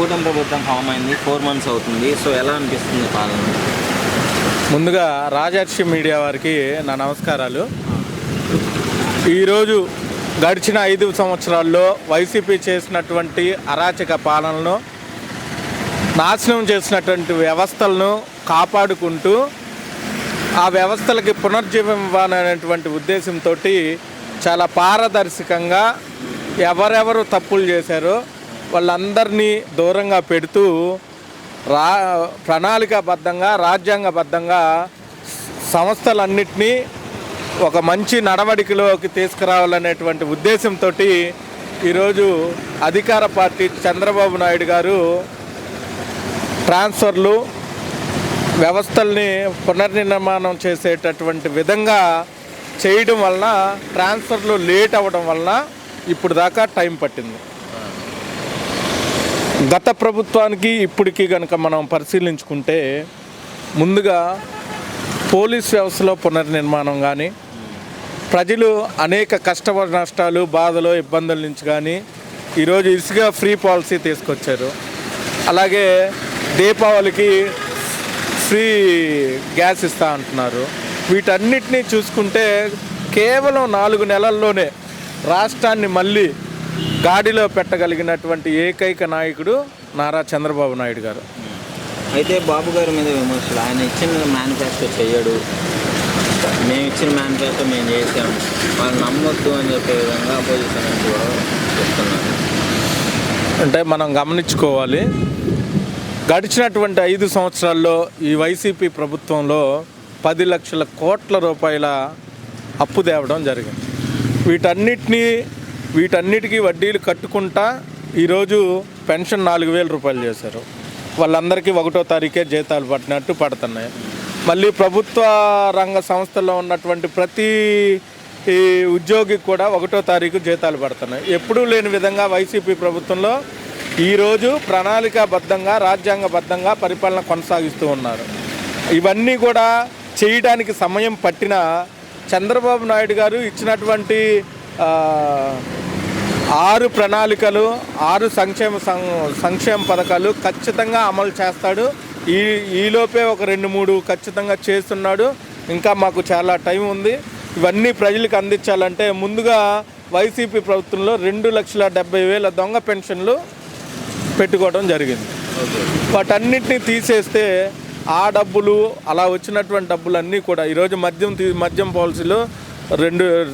కూటమి ప్రభుత్వం ఫామ్ అయింది, 4 months అవుతుంది. సో ఎలా అనిపిస్తుంది పాలన? ముందుగా రాజర్షి మీడియా వారికి నా నమస్కారాలు. ఈరోజు గడిచిన 5 సంవత్సరాల్లో వైసీపీ చేసినటువంటి అరాచక పాలనను, నాశనం చేసినటువంటి వ్యవస్థలను కాపాడుకుంటూ ఆ వ్యవస్థలకి పునర్జీవం ఇవ్వాలనేటువంటి ఉద్దేశంతో చాలా పారదర్శకంగా ఎవరెవరు తప్పులు చేశారో వాళ్ళందరినీ దూరంగా పెడుతూ ప్రణాళికాబద్ధంగా రాజ్యాంగబద్ధంగా సంస్థలన్నింటినీ ఒక మంచి నడవడికలోకి తీసుకురావాలనేటువంటి ఉద్దేశంతో ఈరోజు అధికార పార్టీ చంద్రబాబు నాయుడు గారు ట్రాన్స్ఫర్లు వ్యవస్థల్ని పునర్నిర్మాణం చేసేటటువంటి విధంగా చేయడం వలన ట్రాన్స్ఫర్లు లేట్ అవ్వడం వలన ఇప్పుడు దాకా టైం పట్టింది. గత ప్రభుత్వానికి ఇప్పటికీ కనుక మనం పరిశీలించుకుంటే ముందుగా పోలీస్ వ్యవస్థలో పునర్నిర్మాణం కానీ, ప్రజలు అనేక కష్ట నష్టాలు బాధలు ఇబ్బందుల నుంచి కానీ ఈరోజు ఇసుక ఫ్రీ పాలసీ తీసుకొచ్చారు. అలాగే దీపావళికి ఫ్రీ గ్యాస్ ఇస్తా అంటున్నారు. వీటన్నిటినీ చూసుకుంటే కేవలం 4 నెలల్లోనే రాష్ట్రాన్ని మళ్ళీ గాడిలో పెట్టగలిగినటువంటి ఏకైక నాయకుడు నారా చంద్రబాబు నాయుడు గారు. అయితే బాబు గారి మీద విమర్శలు, ఆయన ఇచ్చిన మేనిఫెస్టో చేయడు, మేము ఇచ్చిన మేనిఫెస్టో మేము చేసాము, వాళ్ళు నమ్మొద్దు అని చెప్పే విధంగా అపోజిషన్ నుంచి కూడా చెప్తున్నారు. అంటే మనం గమనించుకోవాలి, గడిచినటువంటి 5 సంవత్సరాల్లో ఈ వైసీపీ ప్రభుత్వంలో 10 లక్షల కోట్ల రూపాయల అప్పు తేవడం జరిగింది. వీటన్నిటికీ వడ్డీలు కట్టుకుంటా ఈరోజు పెన్షన్ 4,000 రూపాయలు చేశారు. వాళ్ళందరికీ 1వ తారీఖే జీతాలు పట్టినట్టు పడుతున్నాయి. మళ్ళీ ప్రభుత్వ రంగ సంస్థల్లో ఉన్నటువంటి ప్రతి ఉద్యోగికి కూడా 1వ తారీఖు జీతాలు పడుతున్నాయి. ఎప్పుడూ లేని విధంగా వైసీపీ ప్రభుత్వంలో ఈరోజు ప్రణాళికాబద్ధంగా రాజ్యాంగబద్ధంగా పరిపాలన కొనసాగిస్తూ ఉన్నారు. ఇవన్నీ కూడా చేయడానికి సమయం పట్టిన చంద్రబాబు నాయుడు గారు ఇచ్చినటువంటి 6 ప్రణాళికలు, 6 సంక్షేమ పథకాలు ఖచ్చితంగా అమలు చేస్తాడు. ఈలోపే ఒక 2-3 ఖచ్చితంగా చేస్తున్నాడు. ఇంకా మాకు చాలా టైం ఉంది. ఇవన్నీ ప్రజలకు అందించాలంటే ముందుగా వైసీపీ ప్రభుత్వంలో 2,70,000 దొంగ పెన్షన్లు పెట్టుకోవడం జరిగింది. వాటన్నిటిని తీసేస్తే ఆ డబ్బులు, అలా వచ్చినటువంటి డబ్బులన్నీ కూడా ఈరోజు మద్యం పాలసీలో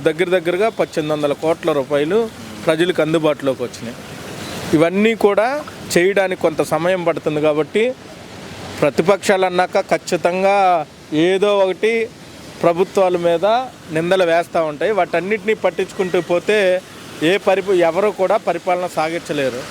దగ్గరగా 1,800 కోట్ల రూపాయలు ప్రజలకు అందుబాటులోకి వచ్చినాయి. ఇవన్నీ కూడా చేయడానికి కొంత సమయం పడుతుంది. కాబట్టి ప్రతిపక్షాలు అన్నాక ఖచ్చితంగా ఏదో ఒకటి ప్రభుత్వాల మీద నిందలు వేస్తూ ఉంటాయి. వాటన్నిటినీ పట్టించుకుంటూ పోతే ఎవరు కూడా పరిపాలన సాగించలేరు.